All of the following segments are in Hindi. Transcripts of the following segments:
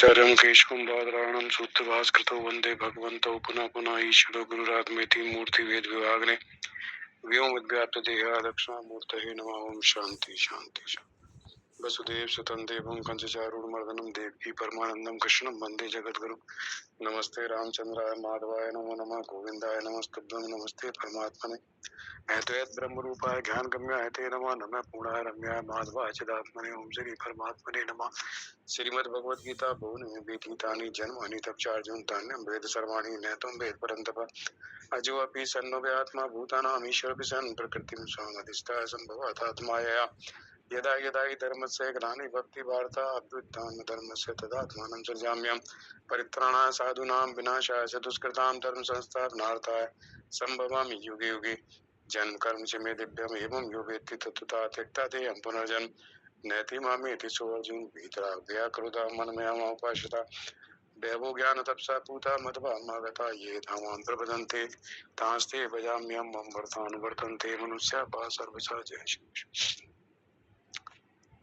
चरम केशवं बादरायणं सूत्रभास्कृतौ वन्दे भगवन्तौ पुनः पुनः ईश्वरो गुरुरात्मेति मूर्तिभेद विभागिने व्योमव्याप्त देहा दक्षिणामूर्तये नमः। ओम शांति शांति शांति। वसुदेव सुतं देवं कंसचारूढमर्दनं देवकी परमानंदं कृष्णं वन्दे जगद्गुरुं। नमस्ते रामचंद्राय माधवाय नमो नमः। गोविंदाय नमस्तुभ्यं नमस्ते परमात्मने अद्वैत ब्रह्म रूपाय ज्ञान गम्याय ते नमः। नमः पूर्णाय रम्याय माधवाय चिदात्मने ओम श्री परमात्मने नमः। श्रीमद् भगवद गीता भुवन व्यतीतानि जन्मानि तच्चार्जुन तान्यं वेद सर्वाणि नेतुं वेद परन्तप अजो अपि सन्नोव्यात्मा भूतानां ईश्वरपि सन् प्रकृतिं स्वामधिष्ठाय सम्भवात्माया यदा यदा हि धर्मस्य ग्लानि भक्तिवार्ता अभ्युत्थान धर्मस्य तदात्मानं सृजाम्यहं। परित्राणाय साधूनां विनाशाय च दुष्कृतां धर्म संस्थापनार्थाय सम्भवामि युगे युगे। जन्म कर्म च मे दिव्यम् एवं यो वेत्ति तत्तथा त्यक्ता देहं पुनर्जन्म नैति मामेति सोऽर्जुन भीतराग्भया क्रोधा मनमया मामुपाश्रिता देवो ज्ञान तपसा पूता मध्वा मागता ये धामां प्रपदन्ते तांस्ते भजाम्यहं मम वर्तानुवर्तन्ते मनुष्या पा सर्वसा। जय श्री।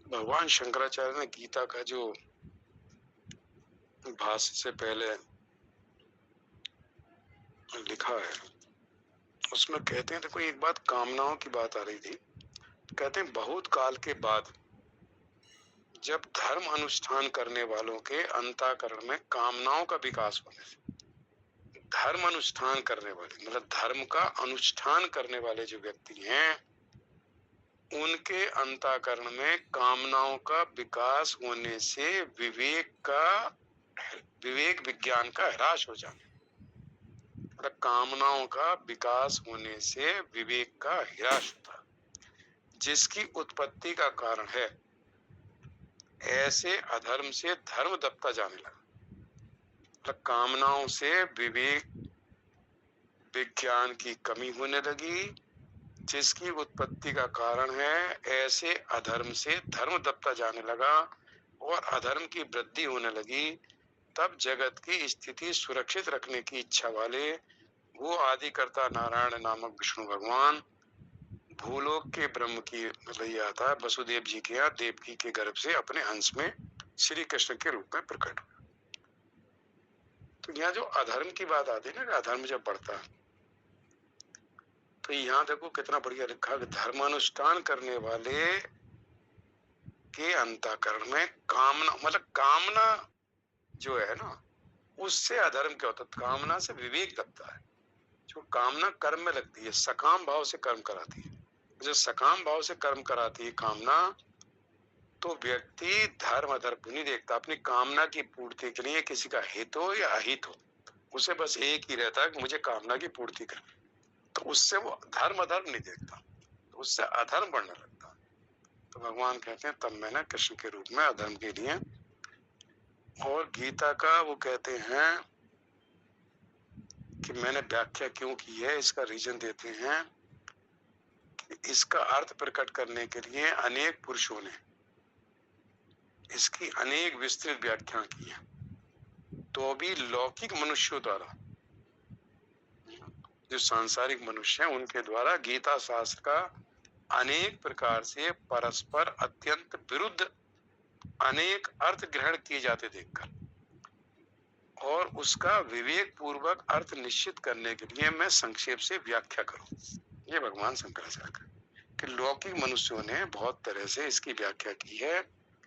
भगवान शंकराचार्य ने गीता का जो भाष्य से पहले लिखा है उसमें कहते हैं, देखो एक बात कामनाओं की बात आ रही थी। कहते हैं बहुत काल के बाद जब धर्म अनुष्ठान करने वालों के अंतःकरण में कामनाओं का विकास होने से, धर्म अनुष्ठान करने वाले मतलब धर्म का अनुष्ठान करने वाले जो व्यक्ति हैं उनके अंतःकरण में कामनाओं का विकास होने से विवेक विज्ञान का ह्रास हो जाना। मतलब कामनाओं का विकास होने से विवेक का ह्रास होता है, जिसकी उत्पत्ति का कारण है ऐसे अधर्म से धर्म दबता जाने लगा। मतलब कामनाओं से विवेक विज्ञान की कमी होने लगी, जिसकी उत्पत्ति का कारण है ऐसे अधर्म से धर्म दबता जाने लगा और अधर्म की वृद्धि होने लगी। तब जगत की स्थिति सुरक्षित रखने की इच्छा वाले वो आदिकर्ता नारायण नामक विष्णु भगवान भूलोक के ब्रह्म की मतलब आता है वसुदेव जी के यहाँ देवकी के गर्भ से अपने अंश में श्री कृष्ण के रूप में प्रकट हुए। तो यहाँ जो अधर्म की बात आती है ना, अधर्म जब बढ़ता है तो यहाँ देखो कितना बढ़िया लिखा है, धर्मानुष्ठान करने वाले के अंतःकरण में कामना मतलब कामना जो है ना उससे अधर्म क्या होता है, कामना से विवेक लगता है। जो कामना कर्म में लगती है, सकाम भाव से कर्म कराती है। जो सकाम भाव से कर्म कराती है कामना, तो व्यक्ति धर्म अधर्म को नहीं देखता। अपनी कामना की पूर्ति के लिए किसी का हित हो या अहित हो, उसे बस एक ही रहता है कि मुझे कामना की पूर्ति करनी। तो उससे वो धर्म अधर्म नहीं देखता, तो उससे अधर्म बढ़ने लगता। तो भगवान कहते हैं तब मैंने कृष्ण के रूप में अधर्म के लिए। और गीता का वो कहते हैं कि मैंने व्याख्या क्यों की है, इसका रीजन देते हैं कि इसका अर्थ प्रकट करने के लिए अनेक पुरुषों ने इसकी अनेक विस्तृत व्याख्या की है। तो भी लौकिक मनुष्यों द्वारा, जो सांसारिक मनुष्य हैं उनके द्वारा गीता शास्त्र का अनेक प्रकार से परस्पर अत्यंत विरुद्ध अनेक अर्थ ग्रहण किए जाते देखकर और उसका विवेक पूर्वक अर्थ निश्चित करने के लिए मैं संक्षेप से व्याख्या करूं। ये भगवान शंकराचार्य कि लौकिक मनुष्यों ने बहुत तरह से इसकी व्याख्या की है,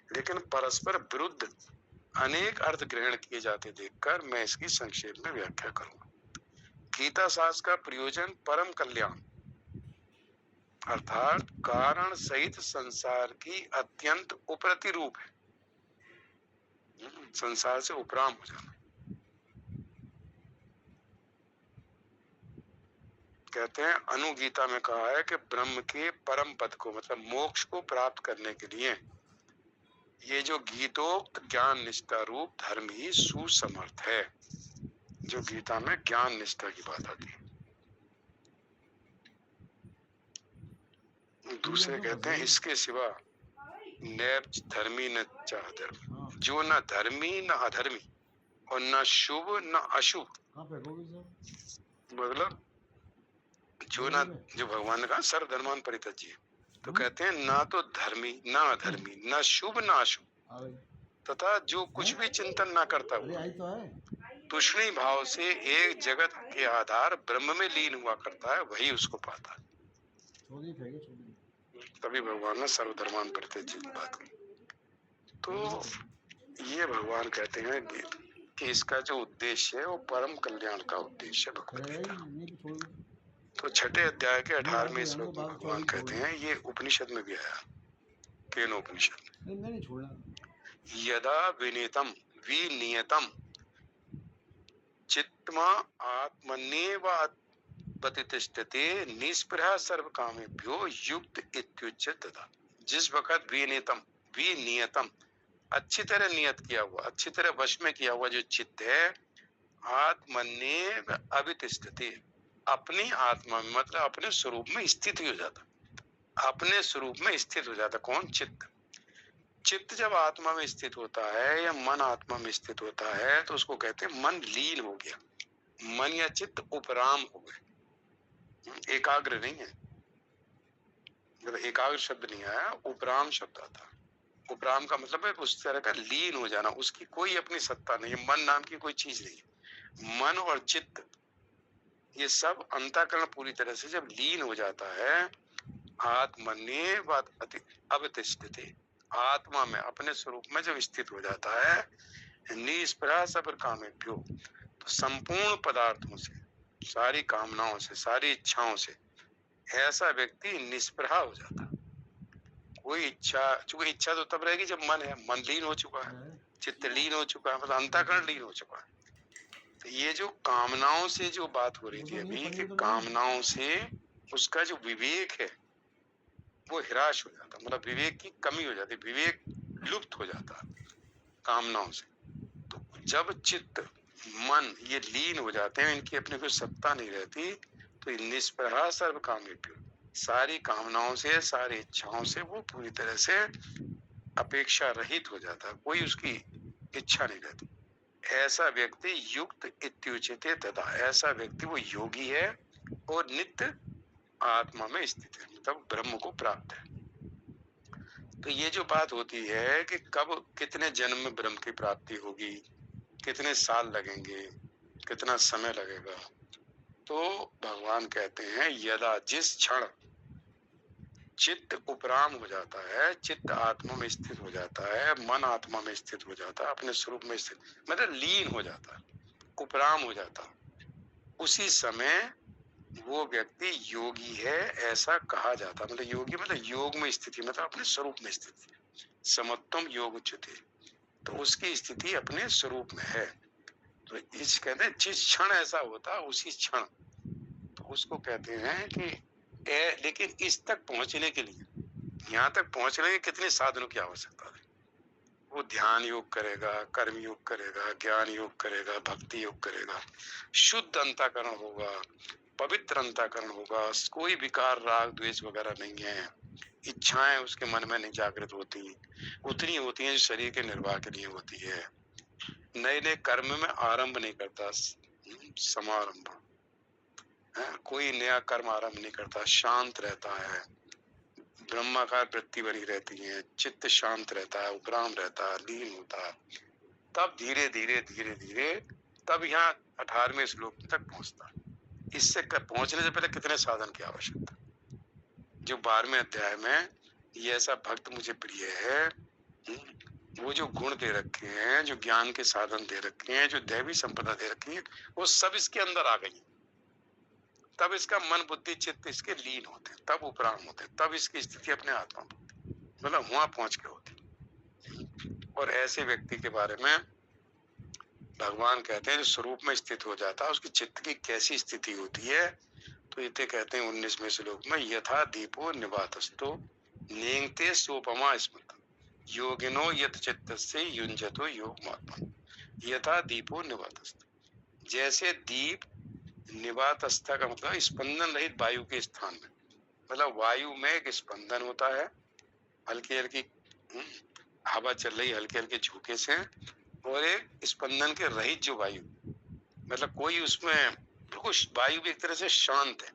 लेकिन परस्पर विरुद्ध अनेक अर्थ ग्रहण किए जाते देखकर मैं इसकी संक्षेप में व्याख्या करूंगा। गीता शास्त्र का प्रयोजन परम कल्याण अर्थात कारण सहित संसार की अत्यंत उपरति रूप है, संसार से उपराम हो जाना। कहते हैं अनुगीता में कहा है कि ब्रह्म के परम पद को मतलब मोक्ष को प्राप्त करने के लिए ये जो गीतोक्त ज्ञान निष्ठा रूप धर्म ही सुसमर्थ है। जो गीता में ज्ञान निष्ठा की बात आती है। दूसरे कहते हैं इसके सिवा नैव धर्मी न चाह धर्मी, जो न धर्मी न अधर्मी और न शुभ न अशुभ, मतलब जो ना जो भगवान ने कहा सर्वधर्मान परित्यज्य, तो कहते हैं ना तो धर्मी ना अधर्मी ना शुभ ना अशुभ, तथा जो कुछ भी चिंतन ना करता हुआ तुष्णी भाव से एक जगत के आधार ब्रह्म में लीन हुआ करता है, वही उसको पाता है। तभी भगवान ने सर्वधर्मान परित्यज्य बात की। तो ये भगवान कहते हैं कि इसका जो उद्देश्य है वो परम कल्याण का उद्देश्य है भगवत गीता। तो छठे अध्याय के 18वें श्लोक में भगवान कहते हैं, ये उपनिषद में भी आया, केनोपनिषद में, यदा विनियतम चित्तमा आत्मन्येव प्रतिष्ठते निस्पृहा सर्व कामेभ्यो युक्त इत्युच्यते तथा। जिस वक्त विनियतम अच्छी तरह नियत किया हुआ, अच्छी तरह वश में किया हुआ जो चित्त है, आत्मन्येव अभितिष्ठते, अपनी आत्मा में मतलब अपने स्वरूप में स्थित हो जाता, अपने स्वरूप में स्थित हो जाता। कौन? चित्त। चित्त जब आत्मा में स्थित होता है या मन आत्मा में स्थित होता है तो उसको कहते हैं मन लीन हो गया, मन या चित्त उपराम हो गए। एकाग्र नहीं है, मतलब एकाग्र शब्द नहीं आया, उपराम शब्द आता। उपराम का मतलब है उस तरह का लीन हो जाना, उसकी कोई अपनी सत्ता नहीं है, मन नाम की कोई चीज नहीं है। मन और चित्त ये सब अंतःकरण पूरी तरह से जब लीन हो जाता है, आत्मन्येव अवतिष्ठते, आत्मा में अपने स्वरूप में जब स्थित हो जाता है, निस्पृहा सर्व कामेभ्यो, तो संपूर्ण पदार्थों से, सारी कामनाओं से, सारी इच्छाओं से ऐसा व्यक्ति निस्पृहा हो जाता। कोई इच्छा, चूंकि इच्छा तो तब रहेगी जब मन लीन हो चुका है, चित्त लीन हो चुका है, मतलब अंतःकरण लीन हो चुका है। तो ये जो कामनाओं से जो बात हो रही थी अभी, कि कामनाओं से उसका जो विवेक है वो हिराश हो जाता, मतलब विवेक की कमी हो जाती, विवेक लुप्त हो जाता कामनाओं से। तो जब चित्त मन ये लीन हो जाते हैं, इनकी अपनी कोई सत्ता नहीं रहती, तो निस्पृहा सर्व कामेभ्यो, सारी कामनाओं से, सारी इच्छाओं से वो पूरी तरह से अपेक्षा रहित हो जाता, कोई उसकी इच्छा नहीं रहती। ऐसा व्यक्ति युक्त इत्युच्यते तथा, ऐसा व्यक्ति वो योगी है और नित्य आत्मा में स्थित है, मतलब ब्रह्म को प्राप्त है। तो ये जो बात होती है कि कब कितने जन्म में ब्रह्म की प्राप्ति होगी, कितने साल लगेंगे, कितना समय लगेगा, तो भगवान कहते हैं यदा, जिस क्षण चित्त उपराम हो जाता है, चित्त आत्मा में स्थित हो जाता है, मन आत्मा में स्थित हो जाता है, अपने स्वरूप में स्थित, मतलब लीन हो जाता है, उपराम हो जाता, उसी समय वो व्यक्ति योगी है ऐसा कहा जाता। मतलब योगी मतलब योग में स्थिति, मतलब अपने स्वरूप में स्थिति, समत्वम योग उच्यते, तो उसकी स्थिति अपने स्वरूप में है। तो इस कहते हैं जिस क्षण ऐसा होता उसी क्षण, तो उसको कहते हैं कि लेकिन इस तक पहुंचने के लिए, यहाँ तक पहुंचने के कितने साधनों की आवश्यकता है। वो ध्यान योग करेगा, कर्म योग करेगा, ज्ञान योग करेगा, भक्ति योग करेगा, शुद्ध अंतःकरण होगा, पवित्र अंतःकरण होगा, कोई विकार राग द्वेष वगैरह नहीं है, इच्छाएं उसके मन में नहीं जागृत होती, उतनी होती हैं जो शरीर के निर्वाह के लिए होती है। नए नए कर्म में आरंभ नहीं करता, समारंभ, कोई नया कर्म आरंभ नहीं करता, शांत रहता है, ब्रह्माकार वृत्ति बनी रहती है, चित्त शांत रहता है, उपराम रहता है, लीन होता है। तब धीरे धीरे धीरे धीरे तब यहाँ 18वें श्लोक तक पहुंचता। इससे पहुंचने से पहले कितने साधन की आवश्यकता, जो 12वें अध्याय में ये ऐसा भक्त मुझे प्रिय है, वो जो गुण दे रखे हैं, जो ज्ञान के साधन दे रखे हैं, जो दैवी संपदा दे रखी है, वो सब इसके अंदर आ गई। तब इसका मन बुद्धि चित्त इसके लीन होते, तब उपराम होते, तब इसकी स्थिति अपने आत्मा में, मतलब वहां पहुंच के होती। और ऐसे व्यक्ति के बारे में भगवान कहते हैं जो स्वरूप में स्थित हो जाता है, उसकी चित्त की कैसी स्थिति होती है। तो ये कहते हैं 19वें श्लोक में, यथा दीपो निवातस्तो नेंगते सोपमा स्मृत योगिनो यत चित्तस्य युञ्जतो योगमात्मन। यथा दीपो निवातस्त, जैसे दीप निवातस्था का मतलब स्पंदन रहित वायु के स्थान में, मतलब वायु में एक स्पंदन होता है, हल्की हल्की हवा चल रही हल्के हल्के झोंके से, और एक स्पंदन के रहित जो वायु, मतलब कोई उसमें बिल्कुल वायु भी एक तरह से शांत है।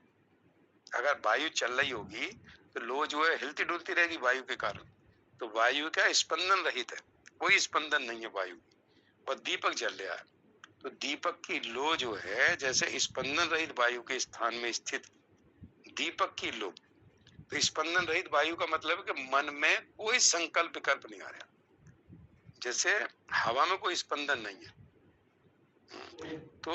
अगर वायु चल रही होगी तो लो जो है हिलती डुलती रहेगी वायु के कारण, तो वायु क्या स्पंदन रहित है, कोई स्पंदन नहीं है वायु, और दीपक जल रहा है। तो दीपक की लो जो है, जैसे स्पंदन रहित वायु के स्थान में स्थित दीपक की लो, तो स्पंदन रहित वायु का मतलब है कि मन में कोई संकल्प विकल्प नहीं आ रहा, जैसे हवा में कोई स्पंदन नहीं है। तो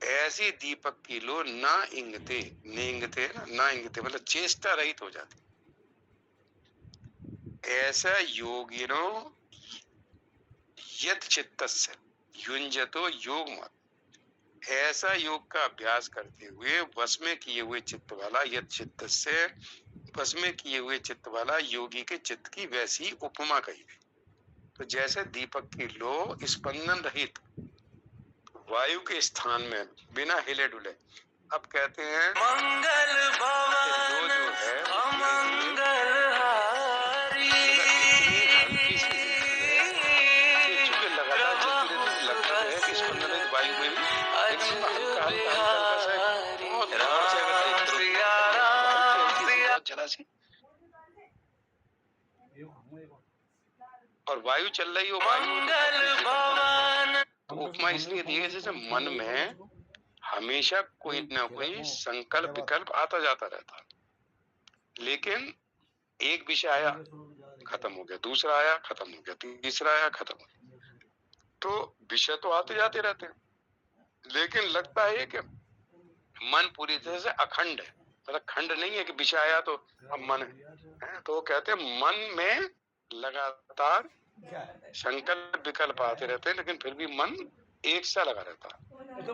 ऐसी दीपक की लो ना इंगते, नेंगते ना इंगते मतलब चेष्टा रहित हो जाती। ऐसा योगिनो यत चित्तस्य युंजतो योग मत, ऐसा योग का अभ्यास करते हुए वश में किए हुए चित्त वाला, यत चित्त से वश में किए हुए चित्त वाला योगी के चित्त की वैसी उपमा कही गई। तो जैसे दीपक की लो स्पंदन रहित वायु के स्थान में बिना हिले डुले, अब कहते हैं मंगल भवन लो जो है अमंगल हारी, इतनी हल्की सी है चूंकि लगातार चलती रहती, लगता है कि स्पंदन रहित वायु में भी लेकिन हल्का हल्का हल्का सा बहुत जोर से अगर बहुत जरा सी और वायु चल रही हो, वायु तो उपमा इसलिए दी है जैसे मन में हमेशा कोई ना कोई संकल्प विकल्प आता जाता रहता, लेकिन एक विषय आया खत्म हो गया, दूसरा आया खत्म हो गया, तीसरा आया खत्म हो गया। तो विषय तो आते जाते रहते हैं, लेकिन लगता है कि मन पूरी तरह से अखंड है, मतलब खंड नहीं है कि विषय आया तो अब मन है। तो कहते हैं मन में लगातार संकल्प विकल्प आते रहते हैं, लेकिन फिर भी मन एक सा लगा रहता है,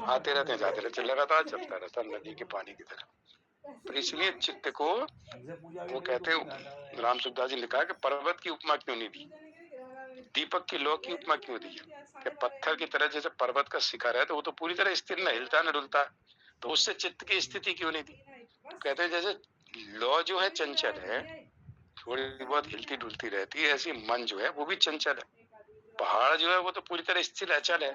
आते रहते हैं जाते रहते हैं, लगातार चलता रहता है नदी के पानी की तरह। तो इसलिए चित्त को वो कहते हैं, राम सुखदास जी ने लिखा कि पर्वत की उपमा क्यों नहीं दी, दीपक की लौ की उपमा क्यों दी है कि पत्थर की तरह जैसे पर्वत का शिखर है तो वो तो पूरी तरह स्थिर न हिलता न डुलता, तो उससे चित्त की स्थिति क्यों नहीं दी। कहते हैं जैसे लौ जो है चंचल है, थोड़ी बहुत हिलती डुलती रहती है, ऐसी मन जो है वो भी चंचल है। पहाड़ जो है वो तो पूरी तरह स्थिर अचल है,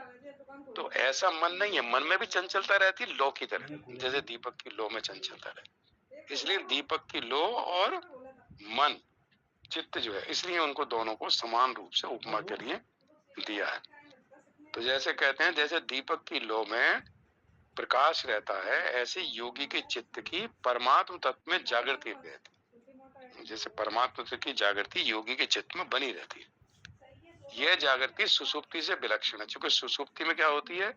तो ऐसा मन नहीं है, मन में भी चंचलता रहती है लौ की तरह, जैसे दीपक की लौ में चंचलता रहे। इसलिए दीपक की लौ और मन चित्त जो है, इसलिए उनको दोनों को समान रूप से उपमा के लिए दिया है। तो जैसे कहते हैं जैसे दीपक की लौ में प्रकाश रहता है, ऐसे योगी के चित्त की परमात्म तत्व में जागृति रहती है, जैसे परमात्म तत्व की जागृति योगी के चित्त में बनी रहती है। यह जागृति सुसुप्ति से विलक्षण है, क्योंकि सुसुप्ति में क्या होती है,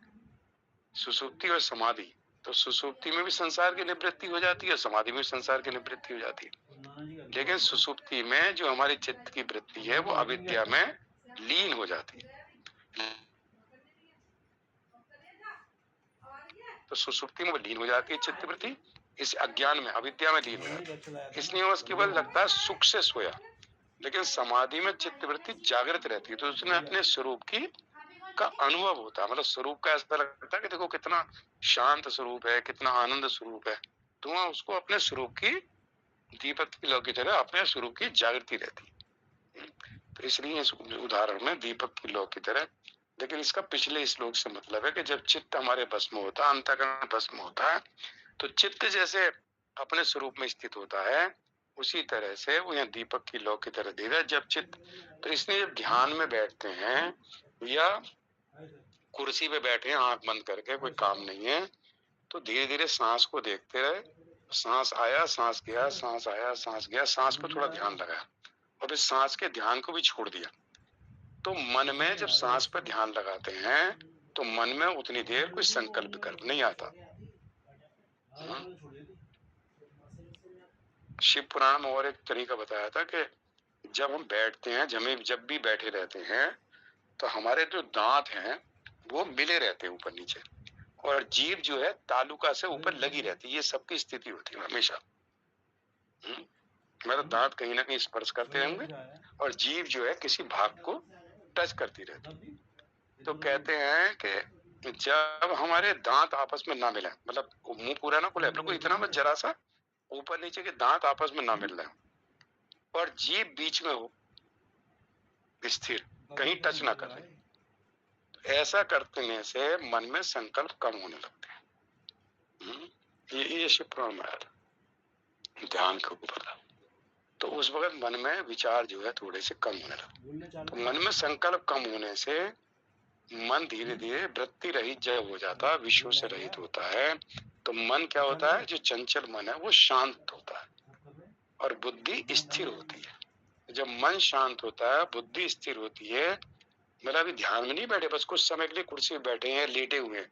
सुसुप्ति और समाधि, तो सुसुप्ति में भी संसार की निवृत्ति हो जाती है, समाधि में संसार की निवृत्ति हो जाती है, लेकिन सुसुप्ति में जो हमारी चित्त की वृत्ति है वो अविद्या में लीन हो जाती है। तो सुसुप्ति में लीन हो जाती है चित्त वृत्ति, इस अज्ञान में अविद्या में लीन हो जाती है, इसलिए उसके केवल लगता है सुख से सोया, लेकिन समाधि में चित्त वृत्ति जागृत रहती है, तो उसने अपने स्वरूप की का अनुभव होता है, मतलब स्वरूप का ऐसा लगता है कि देखो कितना शांत स्वरूप है, कितना आनंद स्वरूप है, तो वहां उसको अपने स्वरूप की दीपक की लौ की तरह अपने स्वरूप की जागृति रहती है। तो इसलिए इस उदाहरण में दीपक की लौ की तरह, लेकिन इसका पिछले श्लोक से मतलब है कि जब चित्त हमारे भस्म होता है, अंतःकरण भस्म होता है, तो चित्त जैसे अपने स्वरूप में स्थित होता है, उसी तरह से वो यहाँ दीपक की लौ की तरह दे रहा है जब चित्त। तो इसलिए जब ध्यान में बैठते हैं या कुर्सी पे बैठे हैं आंख बंद करके, कोई काम नहीं है, तो धीरे धीरे सांस को देखते रहे, सांस आया सांस गया, सांस आया सांस गया, सांस पर थोड़ा ध्यान लगाया और फिर सांस के ध्यान को भी छोड़ दिया। तो मन में जब सांस पर ध्यान लगाते हैं तो मन में उतनी देर कोई संकल्प विकल्प नहीं आता। शिव पुराण में और एक तरीका बताया था कि जब हम बैठते हैं, जब भी बैठे रहते हैं तो हमारे जो दांत हैं वो मिले रहते हैं ऊपर नीचे, और जीभ जो है तालुका से ऊपर लगी रहती है, ये सबकी स्थिति होती है हमेशा। मतलब दांत कहीं ना कहीं स्पर्श करते रहेंगे और जीभ जो है किसी भाग को टच करती रहती। तो कहते हैं कि जब हमारे दांत आपस में ना मिले, मतलब मुंह पूरा ना खुले, बिल्कुल इतना मत, जरा सा ऊपर नीचे के दांत आपस में ना मिल रहे और जीभ बीच में हो स्थिर, कहीं टच ना कर रही, ऐसा करने से मन में संकल्प कम होने लगते हैं। ये शिव पुराण में आया था ध्यान के ऊपर। तो उस वक्त मन में विचार जो है थोड़े से कम होने लगे। तो मन में संकल्प कम होने से मन धीरे धीरे वृत्ति रहित जब हो जाता है, विषयों से रहित होता है, तो मन क्या होता है, जो चंचल मन है वो शांत होता है और बुद्धि स्थिर होती है। जब मन शांत होता है, बुद्धि स्थिर होती है, मतलब अभी ध्यान में नहीं बैठे, बस कुछ समय के लिए कुर्सी में बैठे हैं, लेटे हुए हैं।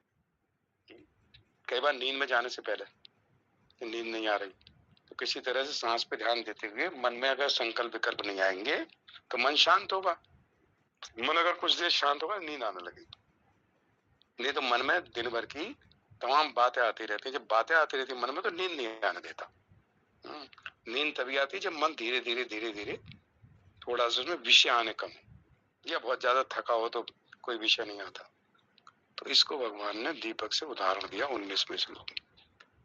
कई बार नींद में जाने से पहले नींद नहीं आ रही तो किसी तरह से सांस पे ध्यान देते हुए मन में अगर संकल्प विकल्प नहीं आएंगे तो मन शांत होगा। मन अगर कुछ देर शांत होगा नींद आने लगेगी, नहीं तो मन में दिन भर की तमाम बातें आती रहती है। जब बातें आती रहती मन में तो नींद नहीं आने देता। नींद तभी आती है जब मन धीरे धीरे थोड़ा सा उसमें विषय आने कम हो, या बहुत ज्यादा थका हो तो कोई विषय नहीं आता। तो इसको भगवान ने दीपक से उदाहरण दिया 19वें श्लोक में,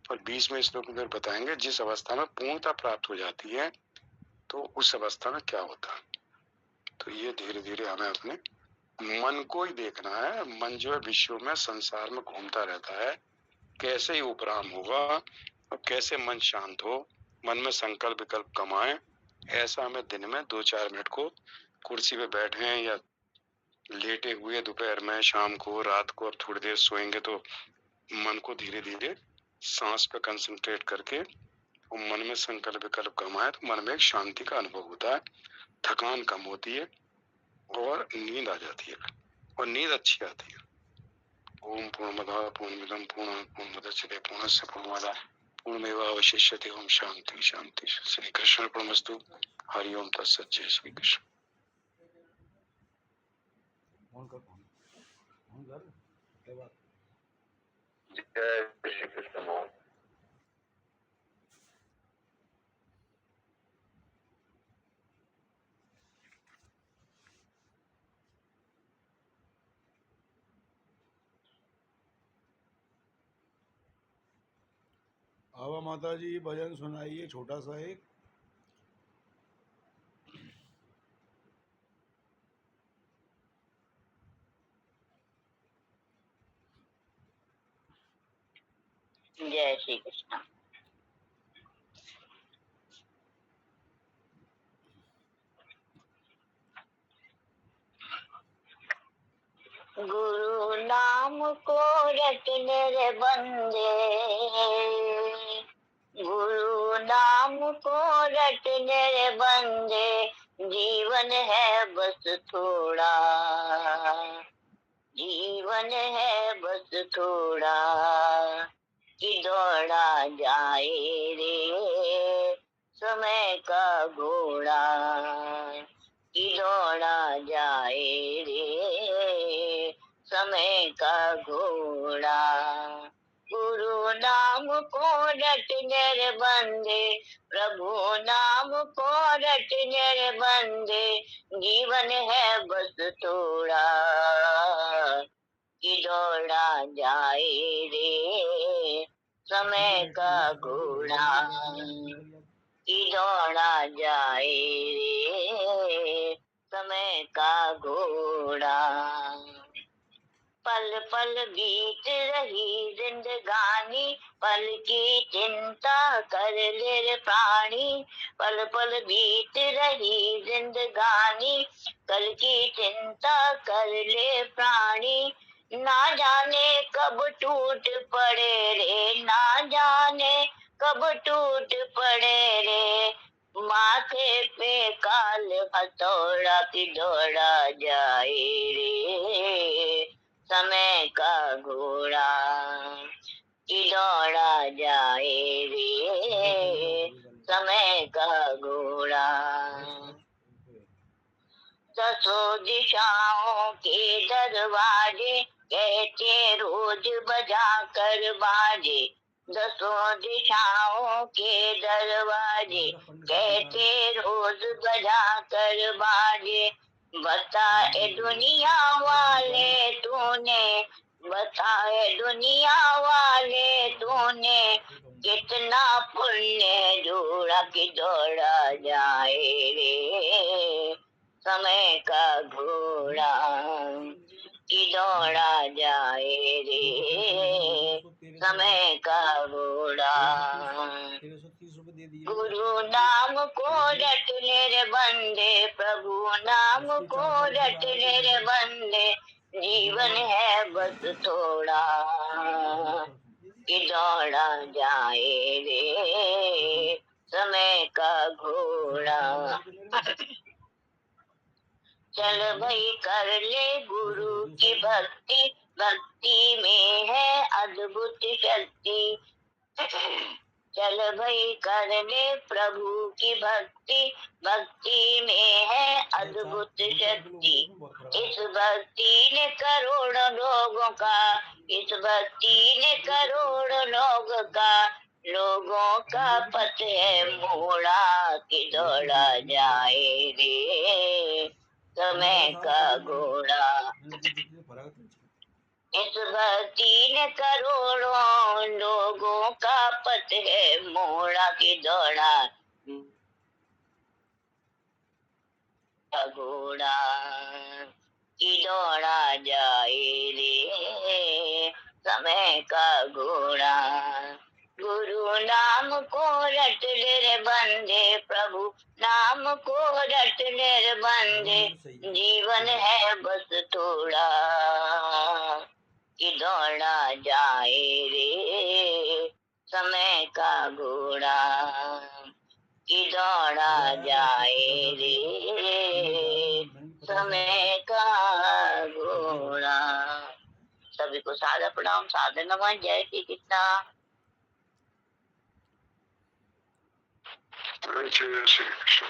और 20वें श्लोक में बताएंगे जिस अवस्था में पूर्णता प्राप्त हो जाती है तो उस अवस्था में क्या होता है। तो ये धीरे धीरे हमें अपने मन को ही देखना है। मन जो है विश्व में संसार में घूमता रहता है, कैसे ही उपराम होगा और कैसे मन शांत हो, मन में संकल्प विकल्प कमाए। ऐसा हमें दिन में 2-4 मिनट को कुर्सी पे बैठे हैं या लेटे हुए दोपहर में, शाम को, रात को, अब थोड़ी देर सोएंगे तो मन को धीरे धीरे सांस पे कंसंट्रेट करके और मन में संकल्प विकल्प कमाए तो मन में एक शांति का अनुभव होता है, थकान कम होती है और नींद आ जाती है और नींद अच्छी आती है। ओम पूर्णमदः पूर्णमिदं पूर्णात् पूर्णमुदच्यते पूर्णस्य पूर्णमादाय पूर्णमेवावशिष्यते। ओम शांति शांति। श्री कृष्ण अर्पणमस्तु। हरि ओम तत्सत्। जय श्री कृष्ण। जय श्री कृष्ण। आवा माता जी भजन सुनाइए छोटा सा एक। जय श्री कृष्ण। गुरु नाम को रटने रे बंदे, गुरु नाम को रटने रे बंदे, जीवन है बस थोड़ा, जीवन है बस थोड़ा, कि दौड़ा जाए रे समय का घोड़ा, कि दौड़ा जाए रे समय का घोड़ा। गुरु नाम को रटने रे बंदे, प्रभु नाम को रटने रे बंदे, जीवन है बस थोड़ा, कि दौड़ा जाए रे समय का घोड़ा, कि दौड़ा जाए रे समय का घोड़ा। पल पल बीत रही जिंदगानी, पल की चिंता कर ले रे प्राणी, पल पल बीत रही जिंदगानी, कल की चिंता कर ले प्राणी। ना जाने कब टूट पड़े रे, ना जाने कब टूट पड़े रे, माथे पे काल हथौड़ा, कि दौड़ा जाए रे समय का घोड़ा, कि दौड़ा जाए रे समय का घोड़ा। दसों दिशाओं के दरवाजे कहते रोज बजा कर बाजे, दसों दिशाओं के दरवाजे कहते रोज बजा कर बाजे। बताए दुनिया वाले तूने, बताए दुनिया वाले तूने, कितना पुण्य जोड़ा, कि दौड़ा जाए रे समय का घोड़ा, कि दौड़ा जाए रे समय का घोड़ा। गुरु गुरु नाम को रटने रे बंदे, प्रभु नाम को रटने रे बंदे, जीवन है बस थोड़ा कि दौड़ा जाए रे समय का घोड़ा। चल भाई कर ले गुरु की भक्ति, भक्ति में है अद्भुत शक्ति। चल भाई कर ले प्रभु की भक्ति, भक्ति में है अद्भुत शक्ति। इस भक्ति ने करोड़ों लोगों का, इस भक्ति ने करोड़ों लोगों का पथ है मोड़ा कि दौड़ा जाए रे समय का घोड़ा। इस भक्ति ने करोड़ों लोगों का पथ है मोड़ा कि दौड़ा घोड़ा कि दौड़ा जाए रे समय का घोड़ा। गुरु नाम को रट ले रे बंदे, प्रभु नाम को रट ले रे बंदे, जीवन है बस थोड़ा कि दौड़ा जाए रे समय का घोड़ा कि दौड़ा जाए रे समय का घोड़ा। सभी को सादर प्रणाम, सादर नमन। जय श्री कृष्णा। जय श्री कृष्ण।